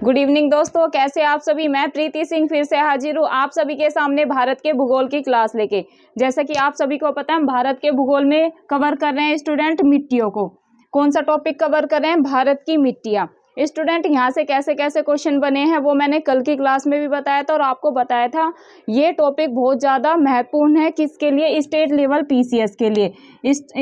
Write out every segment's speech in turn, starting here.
Good evening दोस्तों, कैसे आप सभी। मैं प्रीति सिंह फिर से हाजिर हूँ आप सभी के सामने भारत के भूगोल की क्लास लेके। जैसा कि आप सभी को पता है, हम भारत के भूगोल में कवर कर रहे हैं स्टूडेंट मिट्टियों को। कौन सा टॉपिक कवर कर रहे हैं? भारत की मिट्टियाँ। स्टूडेंट यहाँ से कैसे कैसे क्वेश्चन बने हैं वो मैंने कल की क्लास में भी बताया था और आपको बताया था। ये टॉपिक बहुत ज़्यादा महत्वपूर्ण है। किसके लिए? स्टेट लेवल पीसीएस के लिए।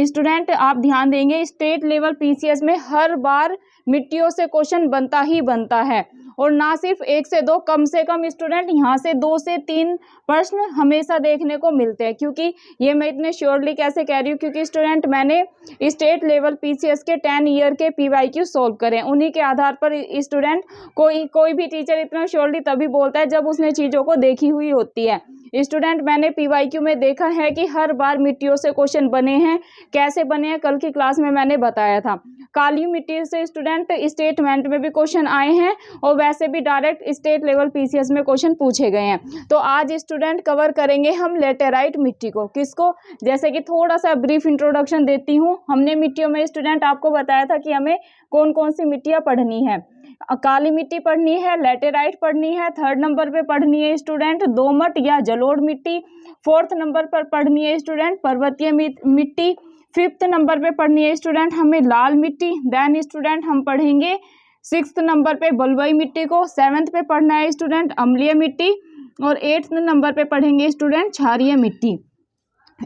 स्टूडेंट आप ध्यान देंगे, स्टेट लेवल पीसीएस में हर बार मिट्टियों से क्वेश्चन बनता ही बनता है। और ना सिर्फ 1 से 2, कम से कम स्टूडेंट यहाँ से 2 से 3 प्रश्न हमेशा देखने को मिलते हैं। क्योंकि ये मैं इतने श्योरली कैसे कह रही हूँ, क्योंकि स्टूडेंट मैंने स्टेट लेवल पीसीएस के 10 ईयर के पीवाईक्यू सॉल्व करे। उन्हीं के आधार पर स्टूडेंट कोई भी टीचर इतना श्योरली तभी बोलता है जब उसने चीज़ों को देखी हुई होती है। स्टूडेंट मैंने पीवाईक्यू में देखा है कि हर बार मिट्टियों से क्वेश्चन बने हैं। कैसे बने हैं कल की क्लास में मैंने बताया था। काली मिट्टी से स्टूडेंट स्टेटमेंट में भी क्वेश्चन आए हैं और वैसे भी डायरेक्ट स्टेट लेवल पीसीएस में क्वेश्चन पूछे गए हैं। तो आज स्टूडेंट कवर करेंगे हम लेटेराइट मिट्टी को। किसको? जैसे कि थोड़ा सा ब्रीफ इंट्रोडक्शन देती हूँ। हमने मिट्टियों में स्टूडेंट आपको बताया था कि हमें कौन कौन सी मिट्टियाँ पढ़नी है। काली मिट्टी पढ़नी है, लेटेराइट पढ़नी है, 3rd नंबर पे पढ़नी है स्टूडेंट दोमट या जलोढ़ मिट्टी, 4th नंबर पर पढ़नी है स्टूडेंट पर्वतीय मिट्टी, 5th नंबर पे पढ़नी है स्टूडेंट हमें लाल मिट्टी। देन स्टूडेंट हम पढ़ेंगे 6th नंबर पे बलुई मिट्टी को, 7th पे पढ़ना है स्टूडेंट अम्लीय मिट्टी और 8th नंबर पे पढ़ेंगे स्टूडेंट क्षारीय मिट्टी।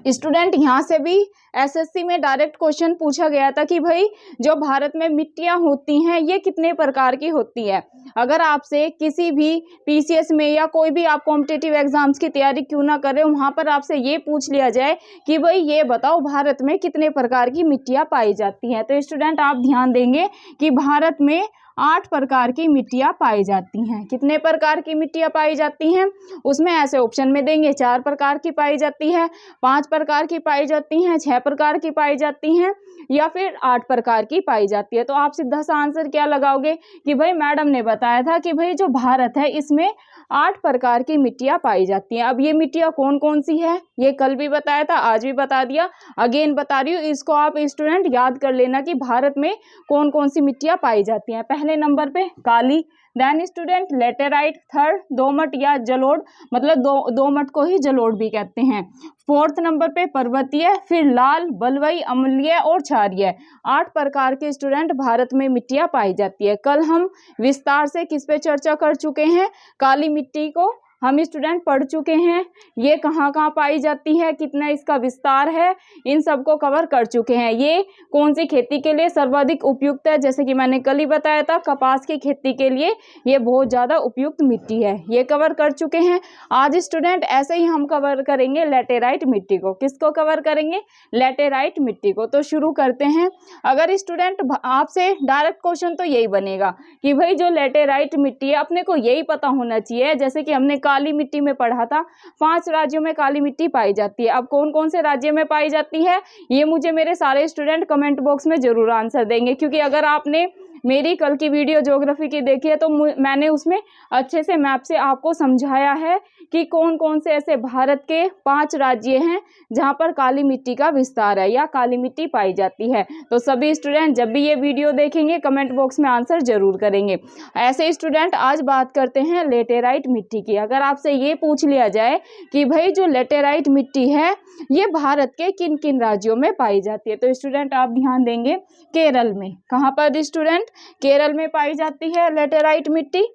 स्टूडेंट यहाँ से भी एसएससी में डायरेक्ट क्वेश्चन पूछा गया था कि भाई जो भारत में मिट्टियाँ होती हैं ये कितने प्रकार की होती है। अगर आपसे किसी भी पीसीएस में या कोई भी आप कॉम्पिटिटिव एग्जाम्स की तैयारी क्यों ना कर रहे हो, वहाँ पर आपसे ये पूछ लिया जाए कि भाई ये बताओ भारत में कितने प्रकार की मिट्टियाँ पाई जाती हैं, तो स्टूडेंट आप ध्यान देंगे कि भारत में 8 प्रकार की मिट्टियाँ पाई जाती हैं। कितने प्रकार की मिट्टियाँ पाई जाती हैं? उसमें ऐसे ऑप्शन में देंगे 4 प्रकार की पाई जाती है, 5 प्रकार की पाई जाती हैं, 6 प्रकार की पाई जाती हैं या फिर 8 प्रकार की पाई जाती है। तो आप सीधा सा आंसर क्या लगाओगे कि भाई मैडम ने बताया था कि भाई जो भारत है इसमें 8 प्रकार की मिट्टियाँ पाई जाती हैं। अब ये मिट्टियाँ कौन कौन सी है ये कल भी बताया था, आज भी बता दिया, अगेन बता रही हूँ। इसको आप स्टूडेंट याद कर लेना कि भारत में कौन कौन सी मिट्टियाँ पाई जाती हैं। पहले नंबर पे काली, देन स्टूडेंट लेटेराइट, 3rd दोमट या जलोढ़, मतलब दोमट को ही जलोढ़ भी कहते हैं। 4th नंबर पे पर्वतीय, फिर लाल, बलुई, अम्लीय और क्षारीय। 8 प्रकार के स्टूडेंट भारत में मिट्टियाँ पाई जाती है। कल हम विस्तार से किस पे चर्चा कर चुके हैं? काली मिट्टी को हम स्टूडेंट पढ़ चुके हैं। ये कहाँ कहाँ पाई जाती है, कितना इसका विस्तार है, इन सबको कवर कर चुके हैं। ये कौन सी खेती के लिए सर्वाधिक उपयुक्त है? जैसे कि मैंने कल ही बताया था, कपास की खेती के लिए ये बहुत ज़्यादा उपयुक्त मिट्टी है। ये कवर कर चुके हैं। आज स्टूडेंट ऐसे ही हम कवर करेंगे लेटेराइट मिट्टी को। किसको कवर करेंगे? लेटेराइट मिट्टी को। तो शुरू करते हैं। अगर स्टूडेंट आपसे डायरेक्ट क्वेश्चन तो यही बनेगा कि भाई जो लेटेराइट मिट्टी है अपने को यही पता होना चाहिए। जैसे कि हमने काली मिट्टी में पढ़ा था, 5 राज्यों में काली मिट्टी पाई जाती है। अब कौन कौन से राज्य में पाई जाती है ये मुझे मेरे सारे स्टूडेंट कमेंट बॉक्स में जरूर आंसर देंगे। क्योंकि अगर आपने मेरी कल की वीडियो ज्योग्राफी की देखी है तो मैंने उसमें अच्छे से मैप से आपको समझाया है कि कौन कौन से ऐसे भारत के 5 राज्य हैं जहां पर काली मिट्टी का विस्तार है या काली मिट्टी पाई जाती है। तो सभी स्टूडेंट जब भी ये वीडियो देखेंगे कमेंट बॉक्स में आंसर जरूर करेंगे। ऐसे स्टूडेंट आज बात करते हैं लेटेराइट मिट्टी की। अगर आपसे ये पूछ लिया जाए कि भाई जो लेटेराइट मिट्टी है ये भारत के किन किन राज्यों में पाई जाती है, तो स्टूडेंट आप ध्यान देंगे केरल में। कहाँ पर स्टूडेंट? केरल में पाई जाती है लेटेराइट मिट्टी।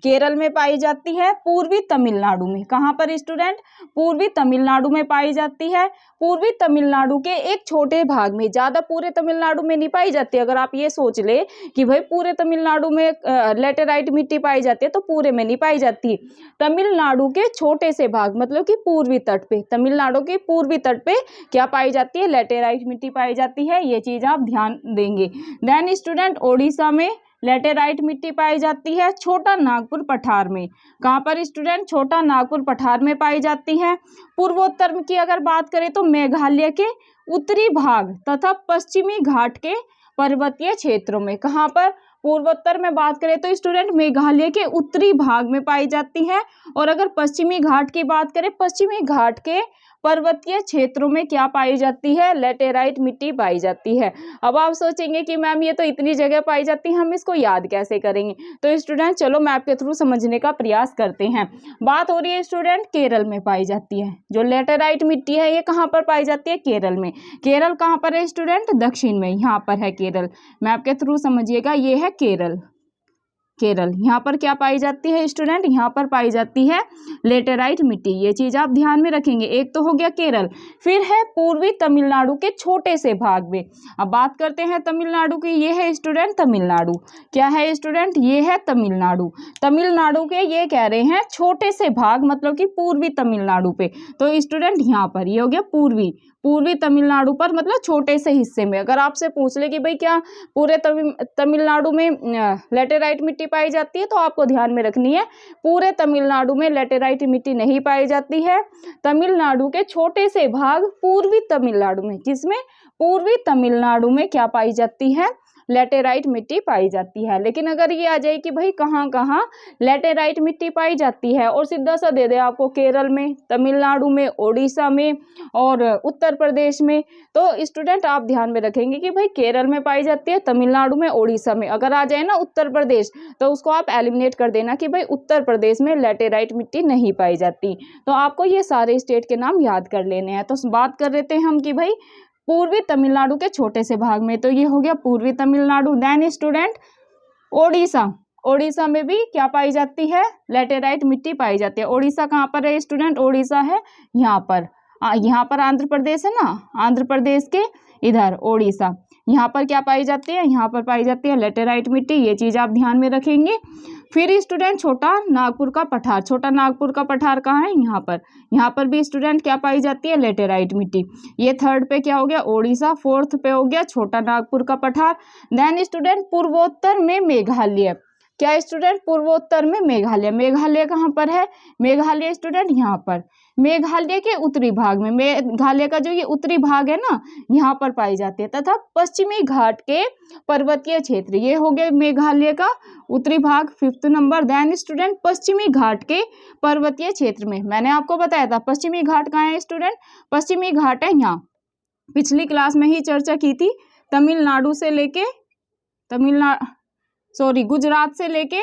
केरल में पाई जाती है। पूर्वी तमिलनाडु में। कहाँ पर स्टूडेंट? पूर्वी तमिलनाडु में पाई जाती है। पूर्वी तमिलनाडु के एक छोटे भाग में, ज़्यादा पूरे तमिलनाडु में नहीं पाई जाती। अगर आप ये सोच ले कि भाई पूरे तमिलनाडु में लेटेराइट मिट्टी पाई जाती है तो पूरे में नहीं पाई जाती। तमिलनाडु के छोटे से भाग मतलब कि पूर्वी तट पे, तमिलनाडु के पूर्वी तट पे क्या पाई जाती है? लेटेराइट मिट्टी पाई जाती है। ये चीज़ आप ध्यान देंगे। देन स्टूडेंट ओडिशा में लेटेराइट मिट्टी पाई जाती है। छोटा नागपुर पठार में। कहाँ पर स्टूडेंट? छोटा नागपुर पठार में पाई जाती है। पूर्वोत्तर की अगर बात करें तो मेघालय के उत्तरी भाग तथा पश्चिमी घाट के पर्वतीय क्षेत्रों में। कहाँ पर? पूर्वोत्तर में बात करें तो स्टूडेंट मेघालय के उत्तरी भाग में पाई जाती है। और अगर पश्चिमी घाट की बात करें, पश्चिमी घाट के पर्वतीय क्षेत्रों में क्या पाई जाती है? लेटेराइट मिट्टी पाई जाती है। अब आप सोचेंगे कि मैम ये तो इतनी जगह पाई जाती है, हम इसको याद कैसे करेंगे? तो स्टूडेंट चलो मैप के थ्रू समझने का प्रयास करते हैं। बात हो रही है स्टूडेंट केरल में पाई जाती है। जो लेटेराइट मिट्टी है ये कहाँ पर पाई जाती है? केरल में। केरल कहाँ पर है स्टूडेंट? दक्षिण में, यहाँ पर है केरल। मैप के थ्रू समझिएगा, ये है केरल। केरल यहाँ पर क्या पाई जाती है स्टूडेंट? यहाँ पर पाई जाती है लेटेराइट मिट्टी। ये चीज आप ध्यान में रखेंगे। एक तो हो गया केरल, फिर है पूर्वी तमिलनाडु के छोटे से भाग में। अब बात करते हैं तमिलनाडु की। ये है स्टूडेंट तमिलनाडु। क्या है स्टूडेंट? ये है तमिलनाडु। तमिलनाडु के ये कह रहे हैं छोटे से भाग, मतलब कि पूर्वी तमिलनाडु पे। तो स्टूडेंट यहाँ पर ये हो गया पूर्वी तमिलनाडु पर, मतलब छोटे से हिस्से में। अगर आपसे पूछ ले कि भाई क्या पूरे तमिलनाडु में लेटेराइट मिट्टी पाई जाती है, तो आपको ध्यान में रखनी है पूरे तमिलनाडु में लेटेराइट मिट्टी नहीं पाई जाती है। तमिलनाडु के छोटे से भाग पूर्वी तमिलनाडु में, किसमें? पूर्वी तमिलनाडु में क्या पाई जाती है? लेटेराइट मिट्टी पाई जाती है। लेकिन अगर ये आ जाए कि भाई कहाँ कहाँ लेटेराइट मिट्टी पाई जाती है, और सीधा सा दे दे आपको केरल में, तमिलनाडु में, ओडिशा में और उत्तर प्रदेश में, तो स्टूडेंट आप ध्यान में रखेंगे कि भाई केरल में पाई जाती है, तमिलनाडु में, ओडिशा में। अगर आ जाए ना उत्तर प्रदेश, तो उसको आप एलिमिनेट कर देना कि भाई उत्तर प्रदेश में लेटेराइट मिट्टी नहीं पाई जाती। तो आपको ये सारे स्टेट के नाम याद कर लेने हैं। तो बात कर लेते हैं हम कि भाई पूर्वी तमिलनाडु के छोटे से भाग में, तो ये हो गया पूर्वी तमिलनाडु। देन स्टूडेंट ओडिशा में भी क्या पाई जाती है? लेटेराइट मिट्टी पाई जाती है। ओडिशा कहाँ पर है स्टूडेंट? ओडिशा है यहाँ पर आंध्र प्रदेश है ना, आंध्र प्रदेश के इधर ओडिशा। यहाँ पर क्या पाई जाती है? यहाँ पर पाई जाती है लेटेराइट मिट्टी। ये चीज आप ध्यान में रखेंगे। फिर स्टूडेंट छोटा नागपुर का पठार। छोटा नागपुर का पठार कहाँ है? यहाँ पर भी स्टूडेंट क्या पाई जाती है? लेटेराइट मिट्टी। ये थर्ड पे क्या हो गया? ओडिशा। फोर्थ पे हो गया छोटा नागपुर का पठार। देन स्टूडेंट पूर्वोत्तर में मेघालय। क्या स्टूडेंट? पूर्वोत्तर में मेघालय। मेघालय कहाँ पर है? मेघालय स्टूडेंट यहाँ पर, मेघालय के उत्तरी भाग में। मेघालय का जो ये उत्तरी भाग है ना, यहाँ पर पाई जाती है। तथा पश्चिमी घाट के पर्वतीय क्षेत्र, ये हो गए मेघालय का उत्तरी भाग, 5th नंबर। देन स्टूडेंट पश्चिमी घाट के पर्वतीय क्षेत्र में, मैंने आपको बताया था पश्चिमी घाट कहाँ है स्टूडेंट? पश्चिमी घाट है यहाँ। पिछली क्लास में ही चर्चा की थी। तमिलनाडु से लेके गुजरात से लेके,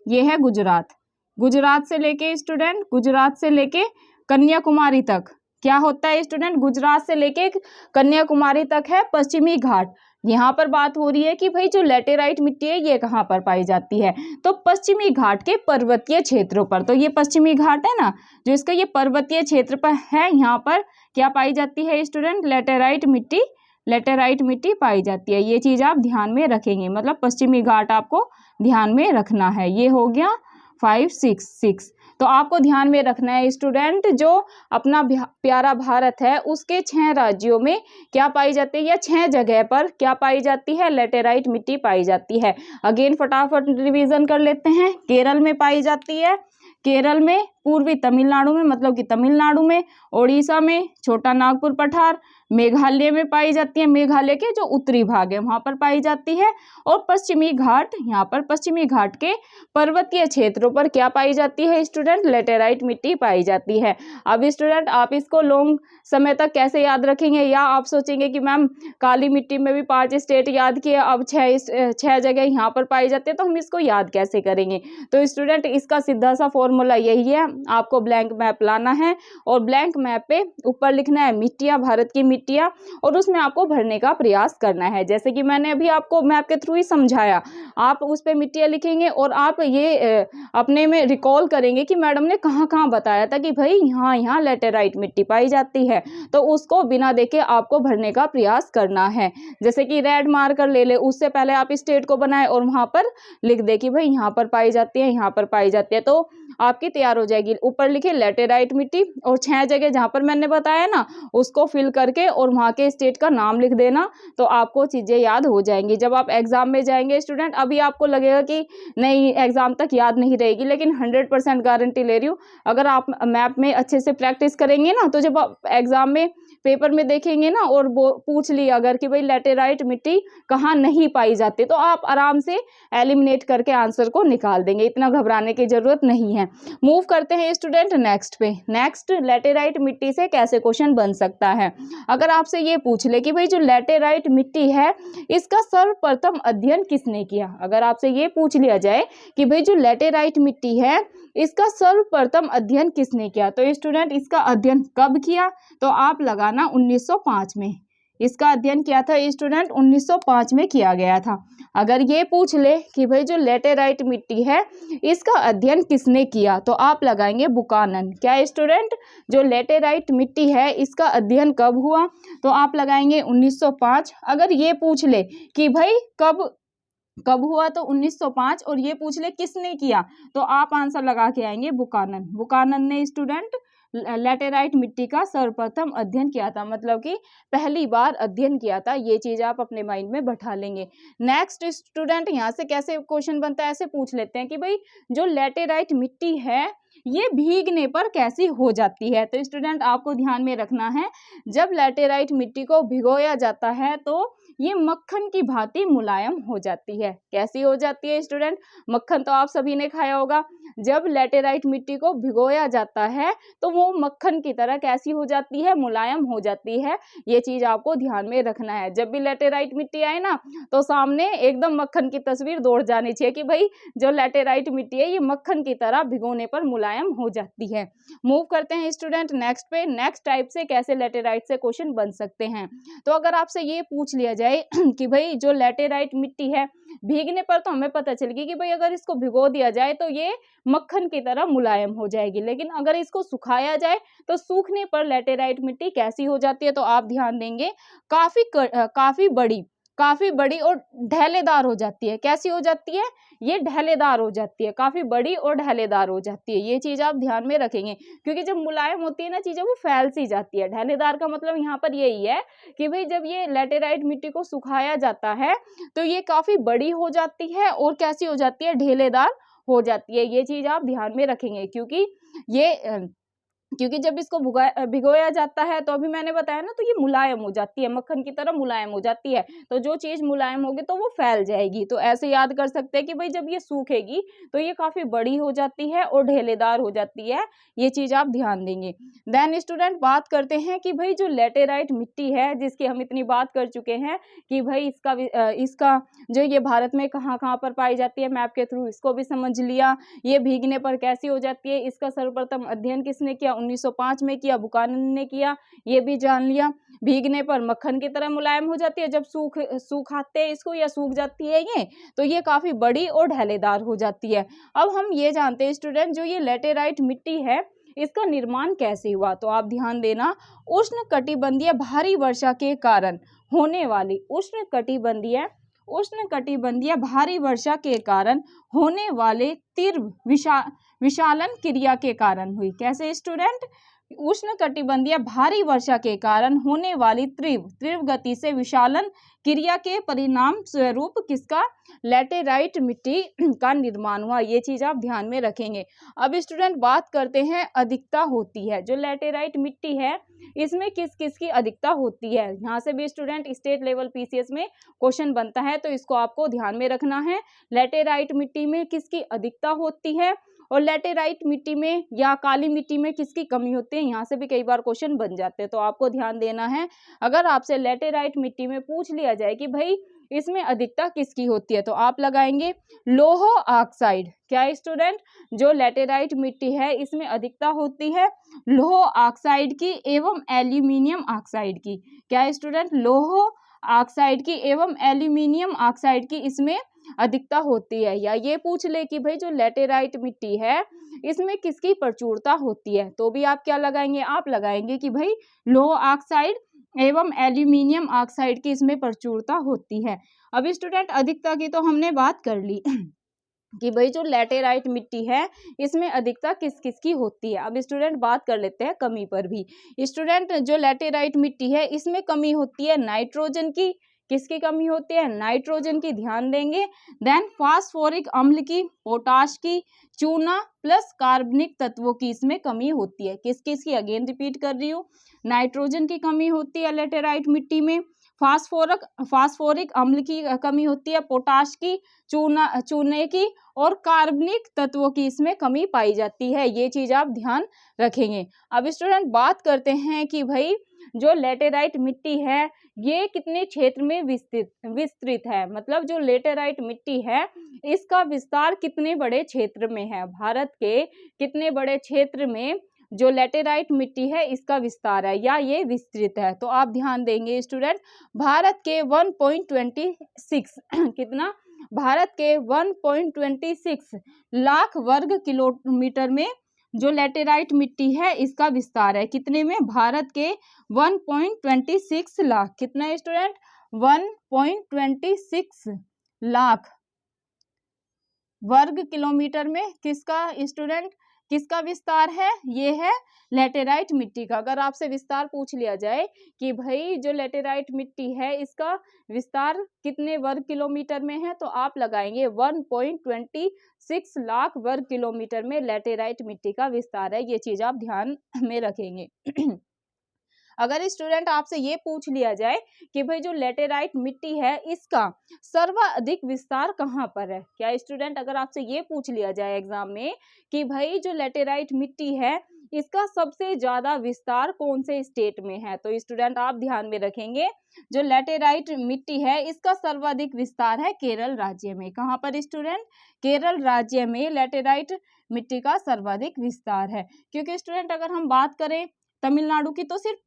ये है गुजरात से लेके स्टूडेंट, गुजरात से लेके कन्याकुमारी तक क्या होता है स्टूडेंट? गुजरात से लेके कन्याकुमारी तक है पश्चिमी घाट। यहाँ पर बात हो रही है कि भाई जो लेटेराइट मिट्टी है ये कहाँ पर पाई जाती है? तो पश्चिमी घाट के पर्वतीय क्षेत्रों पर। तो ये पश्चिमी घाट है ना, जो इसका ये पर्वतीय क्षेत्र पर है, यहाँ पर क्या पाई जाती है स्टूडेंट? लेटेराइट मिट्टी पाई जाती है। ये चीज आप ध्यान में रखेंगे, मतलब पश्चिमी घाट आपको ध्यान में रखना है। ये हो गया 5, 6। तो आपको ध्यान में रखना है स्टूडेंट, जो अपना प्यारा भारत है उसके 6 राज्यों में क्या पाई जाती है, या 6 जगह पर क्या पाई जाती है? लेटेराइट मिट्टी पाई जाती है। अगेन फटाफट रिवीजन कर लेते हैं। केरल में पाई जाती है, केरल में, पूर्वी तमिलनाडु में, मतलब कि तमिलनाडु में, ओडिशा में छोटा नागपुर पठार, मेघालय में पाई जाती है, मेघालय के जो उत्तरी भाग है वहां पर पाई जाती है, और पश्चिमी घाट, यहाँ पर पश्चिमी घाट के पर्वतीय क्षेत्रों पर क्या पाई जाती है स्टूडेंट? लेटेराइट मिट्टी पाई जाती है। अब स्टूडेंट आप इसको लॉन्ग समय तक कैसे याद रखेंगे? या आप सोचेंगे कि मैम काली मिट्टी में भी 5 स्टेट याद किए, अब 6 जगह यहाँ पर पाई जाती है, तो हम इसको याद कैसे करेंगे? तो स्टूडेंट इसका सीधा सा फॉर्मूला यही है, आपको ब्लैंक मैप लाना है और ब्लैंक मैप पे ऊपर लिखना है मिट्टियां, भारत की मिट्टियां, और उसमें आपको भरने का प्रयास करना है। जैसे कि मैंने अभी आपको मैप के थ्रू ही समझाया, आप उस पे मिट्टियां लिखेंगे और आप ये अपने में रिकॉल करेंगे कि मैडम ने कहाँ कहाँ बताया था कि भाई यहाँ यहाँ लेटेराइट मिट्टी पाई जाती है, तो उसको बिना देखे आपको भरने का प्रयास करना है। जैसे कि रेड मार्कर ले ले, उससे पहले आप स्टेट को बनाए और वहां पर लिख दे कि भाई यहाँ पर पाई जाती है, यहाँ पर पाई जाती है, तो आपकी तैयार हो जाएगी। ऊपर लिखे लेटेराइट मिट्टी और 6 जगह जहां पर मैंने बताया ना उसको फिल करके और वहां के स्टेट का नाम लिख देना, तो आपको चीजें याद हो जाएंगी। जब आप एग्जाम में जाएंगे स्टूडेंट, अभी आपको लगेगा कि नहीं एग्जाम तक याद नहीं रहेगी, लेकिन 100% गारंटी ले रही हूँ, अगर आप मैप में अच्छे से प्रैक्टिस करेंगे ना, तो जब आप एग्जाम में पेपर में देखेंगे ना और पूछ लिया अगर कि भाई लैटेराइट मिट्टी कहाँ नहीं पाई जाती, तो आप आराम से एलिमिनेट करके आंसर को निकाल देंगे, इतना घबराने की जरूरत नहीं है। मूव करते हैं स्टूडेंट नेक्स्ट पे। नेक्स्ट, लैटेराइट मिट्टी से कैसे क्वेश्चन बन सकता है। अगर आपसे ये पूछ ले कि भाई जो लैटेराइट मिट्टी है इसका सर्वप्रथम अध्ययन किसने किया, अगर आपसे ये पूछ लिया जाए कि भाई जो लैटेराइट मिट्टी है इसका सर्वप्रथम अध्ययन किसने किया, तो स्टूडेंट इसका अध्ययन कब किया, तो आप लगाना 1905 में। इसका अध्ययन किया था स्टूडेंट 1905 में किया गया था। अगर ये पूछ ले कि भाई जो लैटेराइट मिट्टी है इसका अध्ययन किसने किया, तो आप लगाएंगे बुकानन। क्या स्टूडेंट, जो लैटेराइट मिट्टी है इसका अध्ययन कब हुआ, तो आप लगाएंगे 1905। अगर ये पूछ ले कि भाई कब हुआ, तो 1905, और ये पूछ ले किसने किया, तो आप आंसर लगा के आएंगे बुकानन। बुकानन ने स्टूडेंट लैटेराइट मिट्टी का सर्वप्रथम अध्ययन किया था, मतलब कि पहली बार अध्ययन किया था। ये चीज आप अपने माइंड में बैठा लेंगे। नेक्स्ट स्टूडेंट, यहाँ से कैसे क्वेश्चन बनता है, ऐसे पूछ लेते हैं कि भाई जो लैटेराइट मिट्टी है ये भीगने पर कैसी हो जाती है। तो स्टूडेंट आपको ध्यान में रखना है, जब लैटेराइट मिट्टी को भिगोया जाता है तो ये मक्खन की भांति मुलायम हो जाती है। कैसी हो जाती है स्टूडेंट, मक्खन तो आप सभी ने खाया होगा। जब लैटेराइट मिट्टी को भिगोया जाता है तो वो मक्खन की तरह कैसी हो जाती है, मुलायम हो जाती है। ये चीज आपको ध्यान में रखना है। जब भी लैटेराइट मिट्टी आए ना तो सामने एकदम मक्खन की तस्वीर दौड़ जानी चाहिए कि भाई जो लैटेराइट मिट्टी है ये मक्खन की तरह भिगोने पर मुलायम हो जाती है। मूव करते हैं स्टूडेंट नेक्स्ट पे। नेक्स्ट टाइप से कैसे लैटेराइट से क्वेश्चन बन सकते हैं। तो अगर आपसे ये पूछ लिया जाए कि भाई जो लैटेराइट मिट्टी है भीगने पर तो हमें पता चलेगी कि भाई अगर इसको भिगो दिया जाए तो ये मक्खन की तरह मुलायम हो जाएगी, लेकिन अगर इसको सुखाया जाए तो सूखने पर लैटेराइट मिट्टी कैसी हो जाती है, तो आप ध्यान देंगे काफी बड़ी और ढैलेदार हो जाती है। कैसी हो जाती है, ये ढैलेदार हो जाती है, काफी बड़ी और ढैलेदार हो जाती है। ये चीज आप ध्यान में रखेंगे, क्योंकि जब मुलायम होती है ना चीजें वो फैल सी जाती है। ढैलेदार का मतलब यहाँ पर यही है कि भाई जब ये लैटेराइट मिट्टी को सुखाया जाता है तो ये काफी बड़ी हो जाती है और कैसी हो जाती है, ढेलेदार हो जाती है। ये चीज आप ध्यान में रखेंगे, क्योंकि जब इसको भिगोया जाता है तो अभी मैंने बताया ना, तो ये मुलायम हो जाती है, मक्खन की तरह मुलायम हो जाती है। तो जो चीज मुलायम होगी तो वो फैल जाएगी। तो ऐसे याद कर सकते हैं कि भाई जब ये सूखेगी तो ये काफी बड़ी हो जाती है और ढेलेदार हो जाती है। ये चीज आप ध्यान देंगे। देन स्टूडेंट बात करते हैं कि भाई जो लैटेराइट मिट्टी है जिसकी हम इतनी बात कर चुके हैं कि भाई इसका जो ये भारत में कहाँ कहाँ पर पाई जाती है, मैप के थ्रू इसको भी समझ लिया। ये भीगने पर कैसी हो जाती है, इसका सर्वप्रथम अध्ययन किसने किया, 1905 में किया, बुकानन ने किया, ये भी जान लिया। भीगने पर मक्खन की तरह मुलायम हो जाती है, जब सूखाते हैं इसको या सूख जाती है ये तो ये काफी बड़ी और ढैलेदार हो जाती है। अब हम ये जानते हैं स्टूडेंट, जो ये लैटेराइट मिट्टी है इसका निर्माण कैसे हुआ, तो आप ध्यान देना, उष्णकटिबंधीय भारी वर्षा के कारण होने वाली उष्णकटिबंधीय भारी वर्षा के कारण होने वाले तीव्र विशालन क्रिया के कारण हुई। कैसे स्टूडेंट, उष्णकटिबंधीय भारी वर्षा के कारण होने वाली तीव्र गति से विशालन क्रिया के परिणाम स्वरूप किसका, लैटेराइट मिट्टी का निर्माण हुआ। ये चीज आप ध्यान में रखेंगे। अब स्टूडेंट बात करते हैं अधिकता होती है, जो लैटेराइट मिट्टी है इसमें किस किस की अधिकता होती है। यहाँ से भी स्टूडेंट स्टेट लेवल पीसीएस में क्वेश्चन बनता है, तो इसको आपको ध्यान में रखना है। लैटेराइट मिट्टी में किसकी अधिकता होती है और लैटेराइट मिट्टी में या काली मिट्टी में किसकी कमी होती है, यहाँ से भी कई बार क्वेश्चन बन जाते हैं, तो आपको ध्यान देना है। अगर आपसे लैटेराइट मिट्टी में पूछ लिया जाए कि भाई इसमें अधिकता किसकी होती है, तो आप लगाएंगे लोह ऑक्साइड। क्या स्टूडेंट, जो लैटेराइट मिट्टी है इसमें अधिकता होती है लोह ऑक्साइड की एवं एल्यूमिनियम ऑक्साइड की। क्या स्टूडेंट, लोह ऑक्साइड की एवं एल्यूमिनियम ऑक्साइड की इसमें अधिकता होती है। या ये पूछ ले कि भाई जो लैटेराइट मिट्टी है इसमें किसकी प्रचुरता होती है, तो भी आप क्या लगाएंगे, आप लगाएंगे कि भाई लोह ऑक्साइड एवं एल्यूमिनियम ऑक्साइड की इसमें प्रचुरता होती है। अब स्टूडेंट अधिकता की तो हमने बात कर ली कि भाई जो लैटेराइट मिट्टी है इसमें अधिकता किस किस की होती है। अब स्टूडेंट बात कर लेते हैं कमी पर भी। स्टूडेंट जो लैटेराइट मिट्टी है इसमें कमी होती है नाइट्रोजन की, किसकी कमी होती है? नाइट्रोजन की, ध्यान देंगे। देन फास्फोरिक अम्ल की, पोटाश की, चूना प्लस कार्बनिक तत्वों की इसमें कमी होती है। किस किस की? अगेन रिपीट कर रही हूँ, नाइट्रोजन की कमी होती है लेटेराइट मिट्टी में, फास्फोरिक अम्ल की कमी होती है, पोटाश की, चूने की और कार्बनिक तत्वों की इसमें कमी पाई जाती है। ये चीज आप ध्यान रखेंगे। अब स्टूडेंट बात करते हैं कि भाई जो लेटेराइट मिट्टी है ये कितने क्षेत्र में विस्तृत है, मतलब जो लेटेराइट मिट्टी है इसका विस्तार कितने बड़े क्षेत्र में है, भारत के कितने बड़े क्षेत्र में जो लेटेराइट मिट्टी है इसका विस्तार है या ये विस्तृत है। तो आप ध्यान देंगे स्टूडेंट, भारत के 1.26 कितना? भारत के 1.26 लाख वर्ग किलोमीटर में जो लेटेराइट मिट्टी है इसका विस्तार है। कितने में? भारत के 1.26 लाख, कितना है स्टूडेंट? 1.26 लाख वर्ग किलोमीटर में किसका स्टूडेंट, किसका विस्तार है? ये है लेटेराइट मिट्टी का। अगर आपसे विस्तार पूछ लिया जाए कि भाई जो लेटेराइट मिट्टी है इसका विस्तार कितने वर्ग किलोमीटर में है, तो आप लगाएंगे 1.26 लाख वर्ग किलोमीटर में लेटेराइट मिट्टी का विस्तार है। ये चीज आप ध्यान में रखेंगे। अगर स्टूडेंट आपसे ये पूछ लिया जाए कि भाई जो लेटेराइट मिट्टी है इसका सर्वाधिक विस्तार कहाँ पर है, क्या स्टूडेंट अगर आपसे ये पूछ लिया जाए एग्जाम में कि भाई जो लेटेराइट मिट्टी है इसका सबसे ज्यादा विस्तार कौन से स्टेट में है, तो स्टूडेंट आप ध्यान में रखेंगे जो लेटेराइट मिट्टी है इसका सर्वाधिक विस्तार है केरल राज्य में। कहाँ पर स्टूडेंट? केरल राज्य में लेटेराइट मिट्टी का सर्वाधिक विस्तार है। क्योंकि स्टूडेंट अगर हम बात करें तमिलनाडु की तो सिर्फ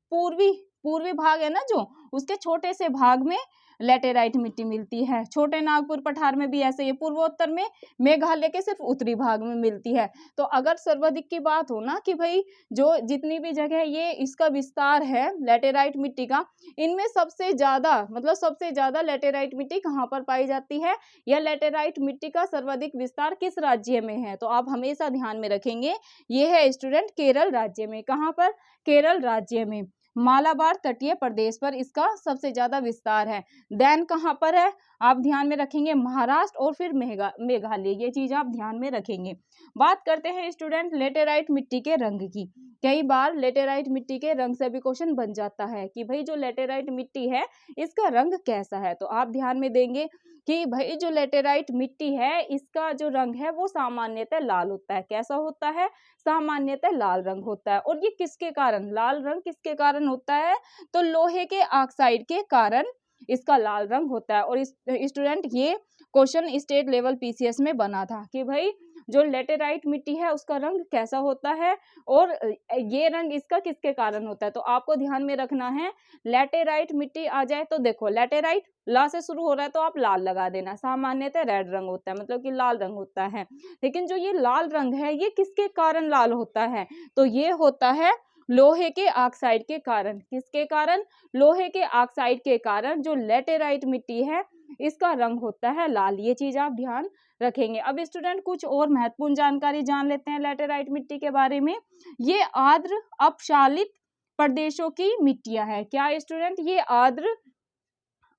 पूर्वी भाग है ना जो, उसके छोटे से भाग में लेटेराइट मिट्टी मिलती है। छोटे नागपुर पठार में भी ऐसे ही, पूर्वोत्तर में मेघालय के सिर्फ उत्तरी भाग में मिलती है। तो अगर सर्वाधिक की बात हो ना कि भाई जो जितनी भी जगह ये इसका विस्तार है लेटेराइट मिट्टी का, इनमें सबसे ज्यादा मतलब सबसे ज्यादा लेटेराइट मिट्टी कहाँ पर पाई जाती है या लेटेराइट मिट्टी का सर्वाधिक विस्तार किस राज्य में है, तो आप हमेशा ध्यान में रखेंगे ये है स्टूडेंट केरल राज्य में। कहाँ पर? केरल राज्य में, मालाबार तटीय प्रदेश पर इसका सबसे ज्यादा विस्तार है। देन कहाँ पर है आप ध्यान में रखेंगे? महाराष्ट्र और फिर मेघालय, ये चीज आप ध्यान में रखेंगे। बात करते हैं स्टूडेंट लेटेराइट मिट्टी के रंग की। कई बार लेटेराइट मिट्टी के रंग से भी क्वेश्चन बन जाता है कि भाई जो लेटेराइट मिट्टी है इसका रंग कैसा है, तो आप ध्यान में देंगे कि भाई जो लेटेराइट मिट्टी है इसका जो रंग है वो सामान्यतः लाल होता है। कैसा होता है? सामान्यतः लाल रंग होता है। और ये किसके कारण लाल रंग किसके कारण होता है? तो लोहे के ऑक्साइड के कारण इसका लाल रंग होता है। और स्टूडेंट ये क्वेश्चन स्टेट लेवल पीसीएस में बना था कि भाई जो लेटेराइट मिट्टी है उसका रंग कैसा होता है और ये रंग इसका किसके कारण होता है। तो आपको ध्यान में रखना है लेटेराइट मिट्टी आ जाए तो देखो लेटेराइट ला से शुरू हो रहा है तो आप लाल लगा देना, सामान्यतः रेड रंग होता है मतलब कि लाल रंग होता है। लेकिन जो ये लाल रंग है ये किसके कारण लाल होता है, तो ये होता है लोहे के ऑक्साइड के कारण। किसके कारण? लोहे के ऑक्साइड के कारण जो लेटेराइट मिट्टी है इसका रंग होता है लाल। ये चीज आप ध्यान रखेंगे। अब स्टूडेंट कुछ और महत्वपूर्ण जानकारी जान लेते हैं लेटेराइट मिट्टी के बारे में। ये आर्द्र अपशालित प्रदेशों की मिट्टियां है। क्या स्टूडेंट? ये आर्द्र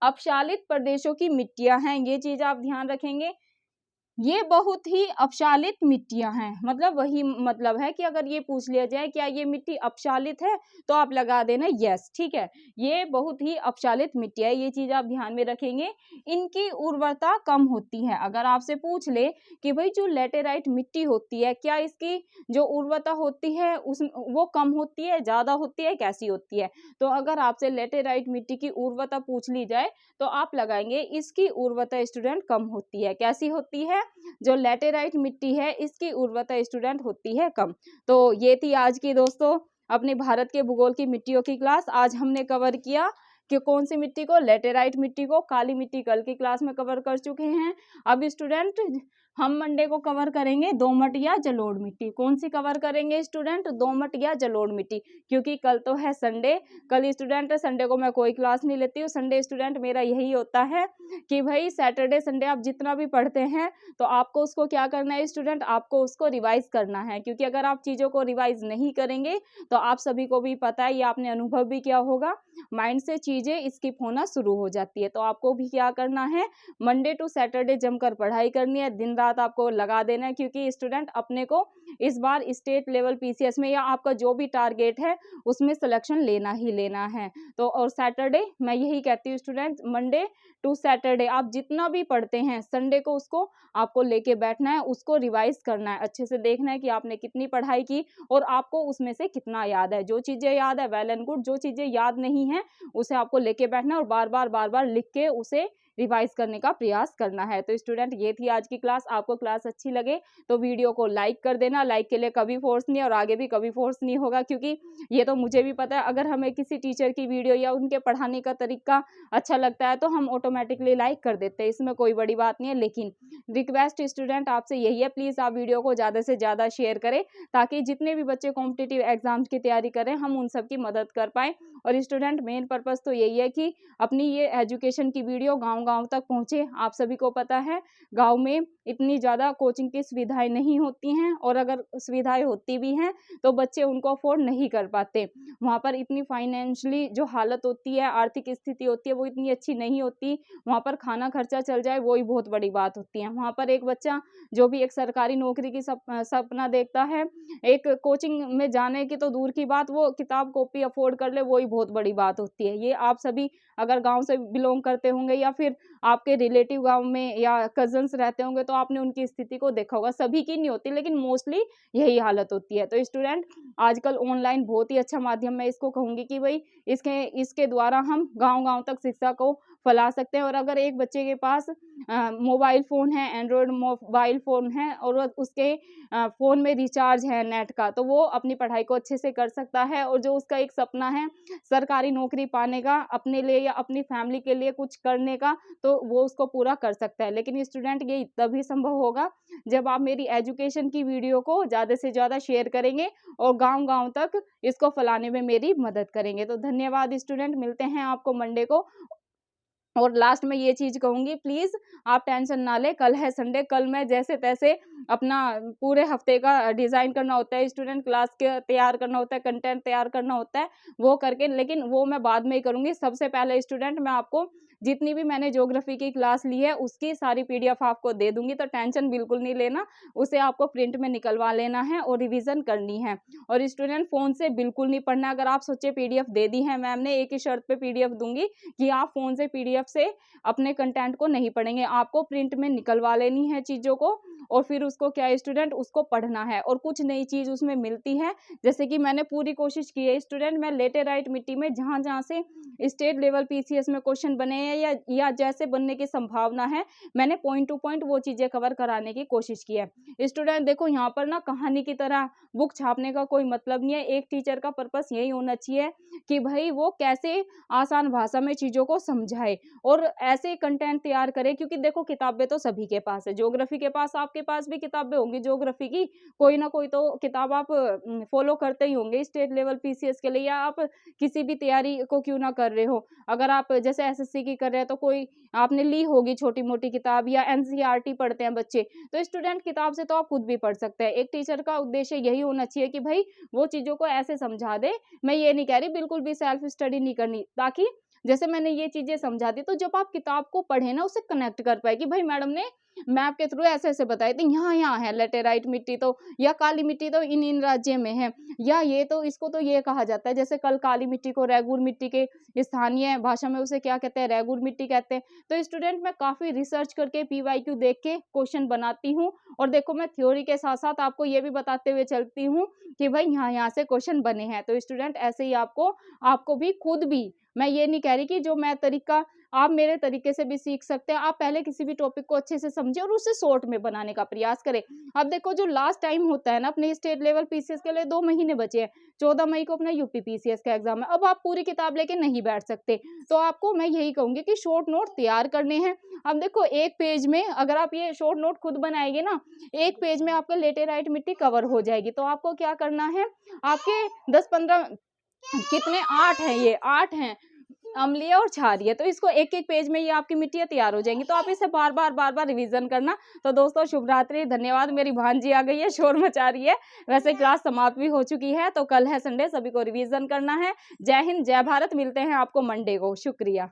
अपशालित प्रदेशों की मिट्टियां हैं, ये चीज आप ध्यान रखेंगे। ये बहुत ही अपशालित मिट्टियां हैं, मतलब वही मतलब है कि अगर ये पूछ लिया जाए क्या ये मिट्टी अपशालित है तो आप लगा देना यस, ठीक है। ये बहुत ही अपशालित मिट्टी है, ये चीज आप ध्यान में रखेंगे। इनकी उर्वरता कम होती है। अगर आपसे पूछ ले कि भाई जो लेटेराइट मिट्टी होती है क्या इसकी जो उर्वरता होती है उस वो कम होती है, ज्यादा होती है, कैसी होती है, तो अगर आपसे लेटेराइट मिट्टी की उर्वरता पूछ ली जाए तो आप लगाएंगे इसकी उर्वरता स्टूडेंट कम होती है। कैसी होती है? जो लेटेराइट मिट्टी है इसकी उर्वरता स्टूडेंट होती है कम। तो ये थी आज की दोस्तों अपने भारत के भूगोल की मिट्टियों की क्लास। आज हमने कवर किया कि कौन सी मिट्टी को, लेटेराइट मिट्टी को। काली मिट्टी कल की क्लास में कवर कर चुके हैं। अब स्टूडेंट हम मंडे को कवर करेंगे दोमट या जलोढ़ मिट्टी। कौन सी कवर करेंगे स्टूडेंट? दोमट या जलोढ़ मिट्टी, क्योंकि कल तो है संडे। कल स्टूडेंट संडे को मैं कोई क्लास नहीं लेती हूँ। संडे स्टूडेंट मेरा यही होता है कि भाई सैटरडे संडे आप जितना भी पढ़ते हैं तो आपको उसको क्या करना है स्टूडेंट, आपको उसको रिवाइज करना है। क्योंकि अगर आप चीज़ों को रिवाइज नहीं करेंगे तो आप सभी को भी पता है, ये आपने अनुभव भी किया होगा, माइंड से चीज चीज़ें स्किप होना शुरू हो जाती है। तो आपको भी क्या करना है, मंडे टू सैटरडे जमकर पढ़ाई करनी है, दिन रात आपको लगा देना है, क्योंकि स्टूडेंट अपने को इस बार स्टेट लेवल पीसीएस में या आपका जो भी टारगेट है उसमें सिलेक्शन लेना ही लेना है। तो और सैटरडे मैं यही कहती हूँ स्टूडेंट, मंडे टू सैटरडे आप जितना भी पढ़ते हैं संडे को उसको आपको लेके बैठना है, उसको रिवाइज करना है, अच्छे से देखना है कि आपने कितनी पढ़ाई की और आपको उसमें से कितना याद है। जो चीज़ें याद है वेल एंड गुड, जो चीज़ें याद नहीं है उसे आपको लेके बैठना है और बार-बार लिख के उसे रिवाइज करने का प्रयास करना है। तो स्टूडेंट ये थी आज की क्लास। आपको क्लास अच्छी लगे तो वीडियो को लाइक कर देना। लाइक के लिए कभी फोर्स नहीं और आगे भी कभी फोर्स नहीं होगा, क्योंकि ये तो मुझे भी पता है अगर हमें किसी टीचर की वीडियो या उनके पढ़ाने का तरीका अच्छा लगता है तो हम ऑटोमेटिकली लाइक कर देते हैं, इसमें कोई बड़ी बात नहीं है। लेकिन रिक्वेस्ट स्टूडेंट आपसे यही है, प्लीज़ आप वीडियो को ज़्यादा से ज़्यादा शेयर करें ताकि जितने भी बच्चे कॉम्पिटिटिव एग्जाम्स की तैयारी करें हम उन सब की मदद कर पाएँ। और स्टूडेंट मेन पर्पज़ तो यही है कि अपनी ये एजुकेशन की वीडियो गाँव-गाँव तक पहुँचे। आप सभी को पता है गाँव में इतनी ज़्यादा कोचिंग की सुविधाएँ नहीं होती हैं और अगर सुविधाएँ होती भी हैं तो बच्चे उनको अफोर्ड नहीं कर पाते। वहाँ पर इतनी फाइनेंशियली जो हालत होती है, आर्थिक स्थिति होती है वो इतनी अच्छी नहीं होती। वहाँ पर खाना खर्चा चल जाए वो ही बहुत बड़ी बात होती है। वहाँ पर एक बच्चा जो भी एक सरकारी नौकरी की सपना देखता है, एक कोचिंग में जाने की तो दूर की बात, वो किताब कॉपी अफोर्ड कर ले वो ही बहुत बड़ी बात होती है। ये आप सभी अगर गाँव से बिलॉन्ग करते होंगे या फिर आपके रिलेटिव गाँव में या कज़न्स रहते होंगे तो आपने उनकी स्थिति को देखा होगा। सभी की नहीं होती लेकिन मोस्टली यही हालत होती है। तो स्टूडेंट आजकल ऑनलाइन बहुत ही अच्छा माध्यम, मैं इसको कहूँगी कि भई इसके द्वारा हम गाँव-गाँव तक शिक्षा को फैला सकते हैं। और अगर एक बच्चे के पास मोबाइल फ़ोन है, एंड्रॉयड मोबाइल फ़ोन है और उसके फ़ोन में रिचार्ज है नेट का, तो वो अपनी पढ़ाई को अच्छे से कर सकता है। और जो उसका एक सपना है सरकारी नौकरी पाने का, अपने लिए या अपनी फैमिली के लिए कुछ करने का, तो वो उसको पूरा कर सकता है। लेकिन स्टूडेंट ये तभी संभव होगा जब आप मेरी एजुकेशन की वीडियो को ज़्यादा से ज़्यादा शेयर करेंगे और गाँव-गाँव तक इसको फैलाने में मेरी मदद करेंगे। तो धन्यवाद स्टूडेंट, मिलते हैं आपको मंडे को। और लास्ट में ये चीज़ कहूँगी, प्लीज़ आप टेंशन ना लें, कल है संडे, कल मैं जैसे-तैसे अपना पूरे हफ्ते का डिज़ाइन करना होता है, स्टूडेंट क्लास के तैयार करना होता है, कंटेंट तैयार करना होता है, वो करके, लेकिन वो मैं बाद में ही करूँगी। सबसे पहले स्टूडेंट मैं आपको जितनी भी मैंने ज्योग्राफी की क्लास ली है उसकी सारी पीडीएफ आपको दे दूँगी, तो टेंशन बिल्कुल नहीं लेना। उसे आपको प्रिंट में निकलवा लेना है और रिवीज़न करनी है। और स्टूडेंट फ़ोन से बिल्कुल नहीं पढ़ना। अगर आप सोचे पीडीएफ दे दी है मैम ने, एक ही शर्त पे पीडीएफ दूँगी कि आप फ़ोन से पीडीएफ से अपने कंटेंट को नहीं पढ़ेंगे, आपको प्रिंट में निकलवा लेनी है चीज़ों को और फिर उसको क्या है स्टूडेंट, उसको पढ़ना है। और कुछ नई चीज़ उसमें मिलती है, जैसे कि मैंने पूरी कोशिश की है स्टूडेंट, मैं लेटेराइट मिट्टी में जहाँ-जहाँ से स्टेट लेवल पीसीएस में क्वेश्चन बने हैं या जैसे बनने की संभावना है, मैंने पॉइंट टू पॉइंट वो चीज़ें कवर कराने की कोशिश की है। स्टूडेंट देखो यहाँ पर ना कहानी की तरह बुक छापने का कोई मतलब नहीं है। एक टीचर का पर्पस यही होना चाहिए कि भई वो कैसे आसान भाषा में चीज़ों को समझाए और ऐसे कंटेंट तैयार करे, क्योंकि देखो किताबें तो सभी के पास है, ज्योग्राफी के पास, आपके पास भी किताबें होंगी ज्योग्राफी की, कोई ना कोई तो किताब आप फॉलो करते ही होंगे स्टेट लेवल पीसीएस के लिए, या आप किसी भी तैयारी को क्यों ना कर रहे हो। अगर आप जैसे एसएससी की कर रहे हैं तो कोई आपने ली होगी छोटी-मोटी किताब, या एनसीईआरटी पढ़ते हैं बच्चे, तो स्टूडेंट किताब से तो आप खुद भी पढ़ सकते हैं। एक टीचर का उद्देश्य यही होना चाहिए कि भई वो चीज़ों को ऐसे समझा दे। मैं ये नहीं कह रही बिल्कुल भी सेल्फ स्टडी नहीं करनी, ताकि जैसे मैंने ये चीज़ें समझा दी तो जब आप किताब को पढ़े ना उससे कनेक्ट कर पाए कि भाई मैडम ने मैप के थ्रू ऐसे-ऐसे बताई थी, यहाँ-यहाँ है लेटेराइट मिट्टी तो, या काली मिट्टी तो इन-इन राज्य में है, या ये तो इसको तो ये कहा जाता है। जैसे कल काली मिट्टी को रेगुर मिट्टी के स्थानीय भाषा में उसे क्या कहते हैं, रेगुर मिट्टी कहते हैं। तो स्टूडेंट मैं काफ़ी रिसर्च करके पीवाईक्यू देख के क्वेश्चन बनाती हूँ और देखो मैं थ्योरी के साथ-साथ आपको ये भी बताते हुए चलती हूँ कि भाई यहाँ-यहाँ से क्वेश्चन बने हैं। तो स्टूडेंट ऐसे ही आपको भी खुद भी, मैं ये नहीं कह रही कि जो मैं तरीका आप मेरे तरीके से भी सीख सकते हैं। आप पहले किसी भी टॉपिक को अच्छे से समझें और उसे शॉर्ट में बनाने का प्रयास करें। अब देखो जो लास्ट टाइम होता है ना अपने स्टेट लेवल पीसीएस के लिए 2 महीने बचे हैं। 14 मई को अपना यूपी पीसीएस का एग्जाम है। अब आप पूरी किताब लेके नहीं बैठ सकते। तो आपको मैं यही कहूँगी कि शॉर्ट नोट तैयार करने हैं। अब देखो एक पेज में अगर आप ये शॉर्ट नोट खुद बनाएँगे ना, एक पेज में आपका लेटेराइट मिट्टी कवर हो जाएगी। तो आपको क्या करना है, आपके 10-15 कितने 8 हैं, ये 8 हैं। अम्लीय और क्षारीय। तो इसको एक एक पेज में ये आपकी मिट्टियाँ तैयार हो जाएंगी। तो आप इसे बार बार रिवीजन करना। तो दोस्तों शुभ रात्रि, धन्यवाद। मेरी भांजी आ गई है, शोर मचा रही है। वैसे क्लास समाप्त भी हो चुकी है, तो कल है संडे, सभी को रिवीजन करना है। जय हिंद, जय भारत। मिलते हैं आपको मंडे को। शुक्रिया।